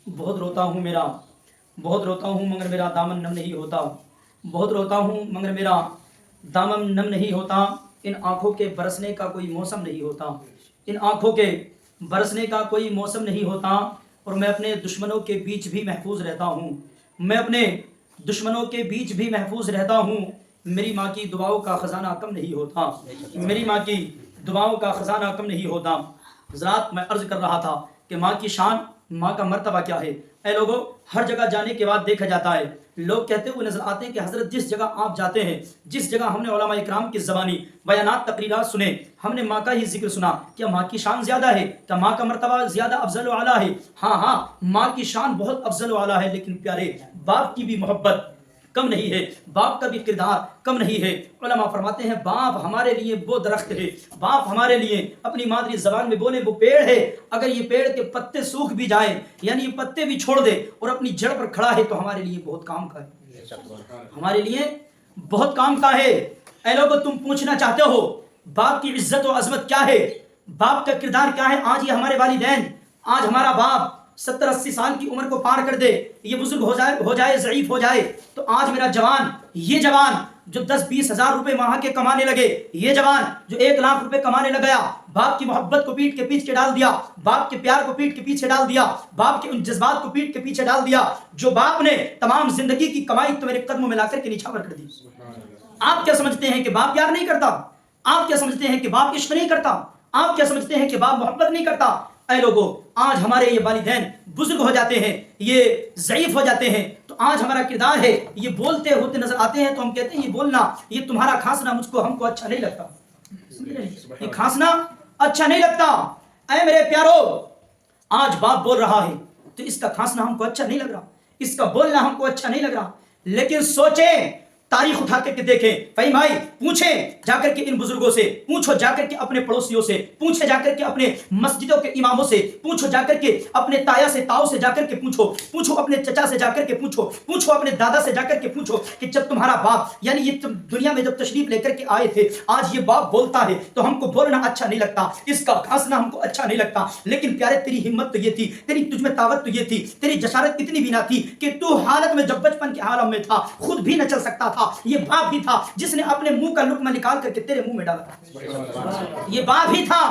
बहुत रोता हूँ मेरा, बहुत रोता हूँ मगर मेरा दामन नम नहीं होता, बहुत रोता हूँ मगर मेरा दामन नम नहीं होता। इन आँखों के बरसने का कोई मौसम नहीं होता, इन आँखों के बरसने का कोई मौसम नहीं होता। और मैं अपने दुश्मनों के बीच भी महफूज रहता हूँ, मैं अपने दुश्मनों के बीच भी महफूज रहता हूँ। मेरी माँ की दुआओं का ख़जाना कम नहीं होता, मेरी माँ की दुआओं का ख़जाना कम नहीं होता। हज़रात, मैं अर्ज़ कर रहा था कि माँ की शान, माँ का मर्तबा क्या है। ऐ लोगों, हर जगह जाने के बाद देखा जाता है, लोग कहते हुए नजर आते हैं कि हज़रत जिस जगह आप जाते हैं, जिस जगह हमने उलमा इकराम की ज़बानी बयानात तकरीरात सुने, हमने माँ का ही जिक्र सुना, क्या माँ की शान ज़्यादा है? क्या माँ का मर्तबा ज़्यादा अफजल व आला है? हाँ हाँ, माँ की शान बहुत अफजल व आला है, लेकिन प्यारे बाप की भी मोहब्बत कम नहीं है, बाप का भी किरदार कम नहीं है। उलमा फरमाते हैं बाप हमारे लिए वो दरख्त है, बाप हमारे लिए अपनी मादरी जबान में बोले वो पेड़ है। अगर ये पेड़ के पत्ते सूख भी जाए, यानी ये पत्ते भी छोड़ दे और अपनी जड़ पर खड़ा है, तो हमारे लिए बहुत काम का है, हमारे लिए बहुत काम का है। ऐ लोगों, तुम पूछना चाहते हो बाप की इज्जत और अजमत क्या है, बाप का किरदार क्या है। आज ये हमारे वालिदैन, आज हमारा बाप 70-80 साल की उम्र को पार कर दे, ये बुजुर्ग हो जाए ज़ईफ हो जाए, तो आज मेरा जवान, ये जवान जो 10-20 हज़ार रुपए माह के कमाने लगे, ये जवान जो 1 लाख रुपए कमाने लग गया, बाप की मोहब्बत को पीठ के पीछे डाल दिया, बाप के प्यार को पीठ के पीछे डाल दिया, बाप के उन जज्बात को पीठ के पीछे डाल दिया, जो बाप ने तमाम जिंदगी की कमाई तो मेरे कदमों में लाकर के निछावर कर दी। आप क्या समझते हैं कि बाप प्यार नहीं करता? आप क्या समझते हैं कि बाप इश्क नहीं करता? आप क्या समझते हैं कि बाप मोहब्बत नहीं करता? ऐ लोगों, आज हमारे ये वालिदैन बुजुर्ग हो जाते हैं, ये ज़ईफ हो जाते हैं, तो आज हमारा किरदार है, ये बोलते होते नजर आते हैं तो हम कहते हैं ये बोलना, ये तुम्हारा खांसना हमको अच्छा नहीं लगता, ये खांसना अच्छा नहीं लगता। ऐ मेरे प्यारो, आज बाप बोल रहा है तो इसका खांसना हमको अच्छा नहीं लग रहा, इसका बोलना हमको अच्छा नहीं लग रहा। लेकिन सोचें, तारीख उठा करके देखें, फहीम भाई, पूछें जाकर के इन बुजुर्गों से, पूछो जाकर के अपने पड़ोसियों से, पूछे जाकर के अपने मस्जिदों के इमामों से, पूछो जाकर के अपने ताया से, ताऊ से जाकर के पूछो अपने चचा से जाकर के पूछो अपने दादा से जाकर के पूछो कि जब तुम्हारा बाप, यानी ये तुम दुनिया में जब तशरीफ लेकर के आए थे, आज ये बाप बोलता है तो हमको बोलना अच्छा नहीं लगता, इसका खांसना हमको अच्छा नहीं लगता। लेकिन प्यारे, तेरी हिम्मत तो ये थी, तेरी तुझमें ताकत तो ये थी, तेरी जसारत इतनी भी ना थी कि तू हालत में जब बचपन के आलम में था खुद भी न चल सकता था, ये बाप ही था जिसने अपने मुंह का लुकमा निकाल करके तेरे मुंह में डाला। ये बाप ही था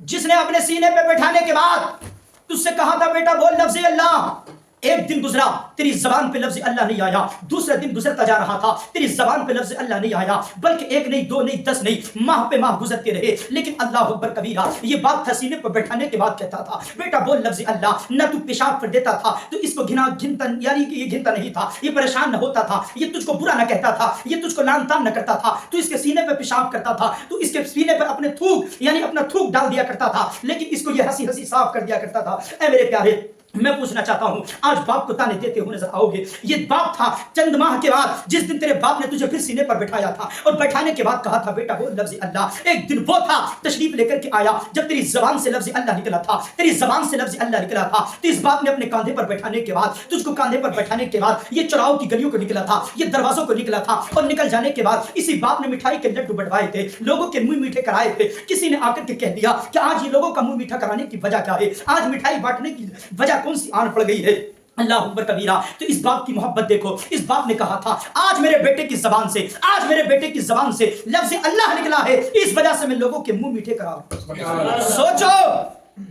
जिसने अपने सीने पे बैठाने के बाद तुझसे कहा था बेटा बोल लफ्ज़ अल्लाह। एक दिन गुजरा, तेरी जबान पे लफ्ज़ अल्लाह नहीं आया, दूसरा दिन गुजरता जा रहा था, तेरी जबान पे लफ्ज़ अल्लाह नहीं आया, बल्कि 1 नहीं 2 नहीं 10 नहीं, माह पे माह गुजरते रहे, लेकिन अल्लाह अकबर कबीरा ये बात था सीने पर बैठाने के बाद कहता था बेटा बोल लफ्ज़ अल्लाह। न तू पेशाब कर देता था तो इसको घिनता, यानी कि ये घिनता नहीं था, ये परेशान न होता था, ये तुझको बुरा न कहता था, ये तुझको लान तान न करता था, तू इसके सीने पे पेशाब करता था, तू इसके सीने पर अपने थूक, यानी अपना थूक डाल दिया करता था, लेकिन इसको ये हंसी हंसी साफ कर दिया करता था। ऐ मेरे प्यारे, मैं पूछना चाहता हूं, आज बाप को ताने देते हुए नजर आओगे? ये बाप था चंद माह के बाद, जिस दिन तेरे बाप ने तुझे फिर सीने पर बैठाया था और बैठाने के बाद कहा था बेटा वो लफ्ज़ अल्लाह। एक दिन वो था तशरीफ लेकर के आया जब तेरी जबान से लफ्ज़ अल्लाह निकला था, तेरी जबान से लफ्ज़ अल्लाह निकला था, तो इस बाप ने अपने कांधे पर बैठाने के बाद, तुझको कांधे पर बैठाने के बाद ये चौराहों की गलियों को निकला था, ये दरवाजों को निकला था, और निकल जाने के बाद इसी बाप ने मिठाई के लड्डू बंटवाए थे, लोगों के मुंह मीठे कराए थे। किसी ने आकर के कह दिया कि आज ये लोगों का मुंह मीठा कराने की वजह क्या है, आज मिठाई बांटने की वजह कौन सी आन पड़ गई है? अल्लाह अकबर कबीरा। तो इस बाप की मोहब्बत देखो, इस बाप ने कहा था आज मेरे बेटे की जबान से, आज मेरे बेटे की जबान से लफ्ज़ अल्लाह निकला है, इस वजह से मैं लोगों के मुंह मीठे करा। सोचो,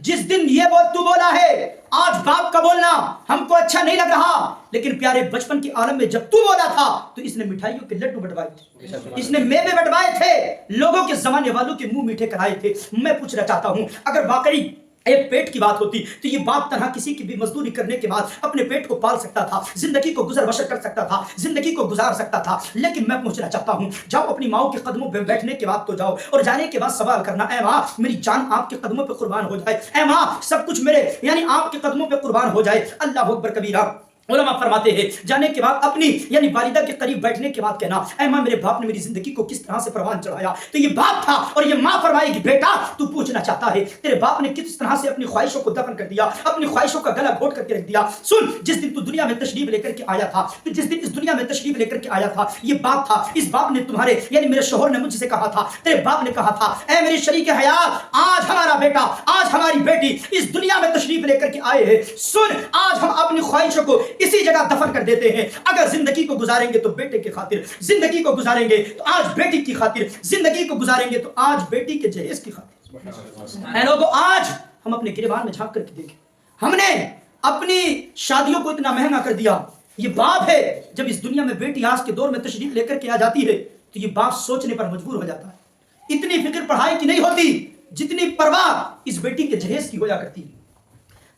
जिस दिन ये तू बोला है, आज बाप का बोलना हमको अच्छा नहीं लग रहा, लेकिन प्यारे बचपन के आलम में जब तू बोला था तो इसने मिठाइयों के लड्डू बंटवाए थे, इसने मेवे बंटवाए थे, लोगों के जमाने वालों के मुंह मीठे कराए थे। मैं पूछना चाहता हूं, अगर वाकई एक पेट की बात होती तो ये बाप तरह किसी की भी मजदूरी करने के बाद अपने पेट को पाल सकता था, जिंदगी को गुजर बसर कर सकता था, जिंदगी को गुजार सकता था। लेकिन मैं पूछना चाहता हूँ, जाओ अपनी माओ के कदमों पे बैठने के बाद तो जाओ, और जाने के बाद सवाल करना, ऐ माँ मेरी जान आपके कदमों पे कुर्बान हो जाए, ऐ माँ सब कुछ मेरे यानी आपके कदमों पे कुर्बान हो जाए। अल्लाह अकबर कबीरा। علماء فرماتے ہیں جانے کے بعد اپنی یعنی والدہ کے قریب بیٹھنے کے بعد کہنا اے ماں میرے باپ نے میری زندگی کو کس طرح سے پروان چڑھایا. تو یہ باپ تھا اور یہ ماں فرمائے گی بیٹا تو پوچھنا چاہتا ہے تیرے باپ نے کس طرح سے اپنی خواہشوں کو دفن کر دیا, اپنی خواہشوں کا گلا گھونٹ کر کے رکھ دیا. سن, جس دن تو دنیا میں تشریف لے کر کے آیا تھا, تو جس دن اس دنیا میں تشریف لے کر کے آیا تھا, یہ باپ تھا. اس باپ نے تمہارے یعنی میرے شوہر نے مجھ سے کہا تھا, تیرے باپ نے کہا تھا اے میری شریک حیات آج ہمارا بیٹا آج ہماری بیٹی اس دنیا میں تشریف لے کر کے آئے ہیں. سن, آج ہم اپنی خواہشوں کو اسی جگہ دفن کر دیتے ہیں. اگر زندگی کو گزاریں گے تو بیٹے کی خاطر, زندگی کو گزاریں گے تو آج بیٹی کی خاطر, زندگی کو گزاریں گے تو آج بیٹی کے جہیز کی خاطر. اے لوگوں, آج ہم اپنے گریبان میں جھانک کر کے دیکھیں, ہم نے اپنی شادیوں کو اتنا مہنگا کر دیا. یہ باپ ہے, جب اس دنیا میں بیٹی آج کے دور میں تشریف لے کر کے آ جاتی ہے تو یہ باپ سوچنے پر مجبور ہو جاتا ہے. اتنی فکر پڑھائی کی نہیں ہوتی جتنی پرواہ اس بیٹی کے جہیز کی ہوا کرتی.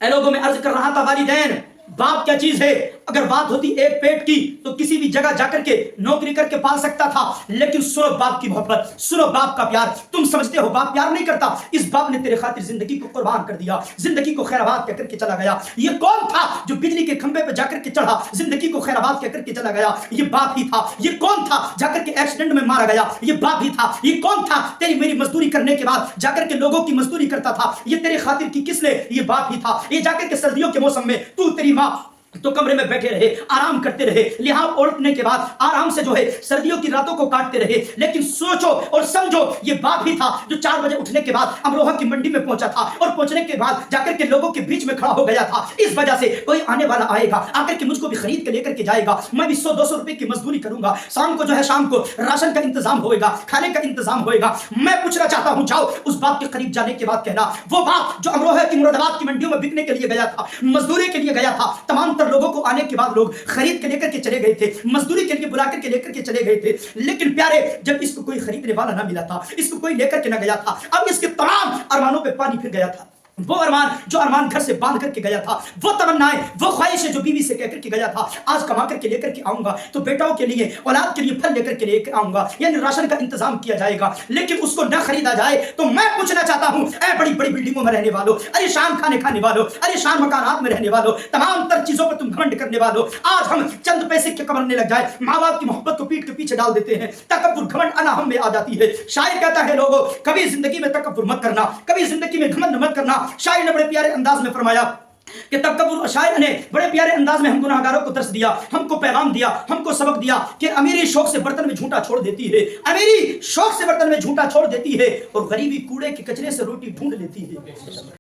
اے لوگوں, میں عرض کر رہا تھا والدین باپ کیا چیز ہے. اگر بات ہوتی ایک پیٹ کی تو کسی بھی جگہ جا کر کے نوکری کر کے پال سکتا تھا, لیکن سنو باپ کی محبت, سنو باپ کا پیار. تم سمجھتے ہو باپ پیار نہیں کرتا, اس باپ نے تیرے خاطر زندگی کو قربان کر دیا, زندگی کو خیر آباد کہہ کر کے چلا گیا. یہ کون تھا جو بجلی کے کھمبے پہ جا کر کے چڑھا, زندگی کو خیر آباد کہہ کر کے چلا گیا؟ یہ باپ ہی تھا. یہ کون تھا جا کر کے ایکسیڈنٹ میں مارا گیا؟ یہ باپ ہی تھا. یہ کون تھا تیری میری مزدوری کرنے کے بعد جا کر کے لوگوں کی مزدوری کرتا تھا؟ یہ تیرے خاطر کی کس نے؟ یہ باپ ہی تھا. یہ جا کر کے سردیوں کے موسم میں تو تیری ماں تو کمرے میں بیٹھے رہے, آرام کرتے رہے, لحاف اوڑھنے کے بعد آرام سے جو ہے سردیوں کی راتوں کو کاٹتے رہے. لیکن سوچو اور سمجھو یہ باپ ہی تھا جو 4 بجے اٹھنے کے بعد امروہہ کی منڈی میں پہنچا تھا اور پہنچنے کے بعد جا کر کے لوگوں کے بیچ میں کھڑا ہو گیا تھا. اس وجہ سے کوئی آنے والا آئے گا, آ کر کے مجھ کو بھی خرید کے لے کر کے جائے گا, میں بھی 100-200 روپے کی مزدوری کروں گا, شام کو جو ہے شام کو راشن کا انتظام ہوئے گا, کھانے کا انتظام ہوئے گا. میں پوچھنا چاہتا ہوں, جاؤ اس باپ کے قریب جانے کے بعد کہنا وہ باپ جو امروہہ کی مرادآباد کی منڈیوں میں بکنے کے لیے گیا تھا, مزدوری کے لیے گیا تھا, تمام تر لوگوں کو آنے کے بعد لوگ خرید کے لے کر کے چلے گئے تھے, مزدوری کے لیے بلا کر کے لے کر کے چلے گئے تھے, لیکن پیارے جب اس کو کوئی خریدنے والا نہ ملا تھا, اس کو کوئی لے کر کے نہ گیا تھا, اب اس کے تمام ارمانوں پہ پانی پھر گیا تھا. وہ ارمان جو ارمان گھر سے باندھ کر کے گیا تھا, وہ تمنائیں وہ خواہشیں جو بیوی سے کہہ کر کے گیا تھا, آج کما کر کے لے کر کے آؤں گا تو بیٹاؤں کے لیے اولاد کے لیے پھل لے کر کے لے کر آؤں گا, یعنی راشن کا انتظام کیا جائے گا, لیکن اس کو نہ خریدا جائے. تو میں پوچھنا چاہتا ہوں اے بڑی بڑی بلڈنگوں میں رہنے والوں, علی شان کھانے کھانے والوں, علی شان مکانات میں رہنے والوں, تمام تر چیزوں پہ تم گھمنڈ کرنے والوں, آج ہم چند پیسے کے کمانے لگ جائے, ماں باپ کی محبت کو پیٹ کے پیچھے ڈال دیتے ہیں, تکبر گھمنڈ انا ہم میں آ جاتی ہے. شاعر کہتا ہے لوگوں کبھی زندگی میں تکبر مت کرنا, کبھی زندگی میں گھمنڈ مت کرنا. شاعر نے بڑے پیارے انداز میں فرمایا کہ تکبر, شاعر نے بڑے پیارے انداز میں ہم گناہگاروں کو درس دیا, ہم کو پیغام دیا, ہم کو سبق دیا کہ امیری شوق سے برتن میں جھوٹا چھوڑ دیتی ہے, امیری شوق سے برتن میں جھوٹا چھوڑ دیتی ہے, اور غریبی کوڑے کے کچرے سے روٹی ڈھونڈ لیتی ہے.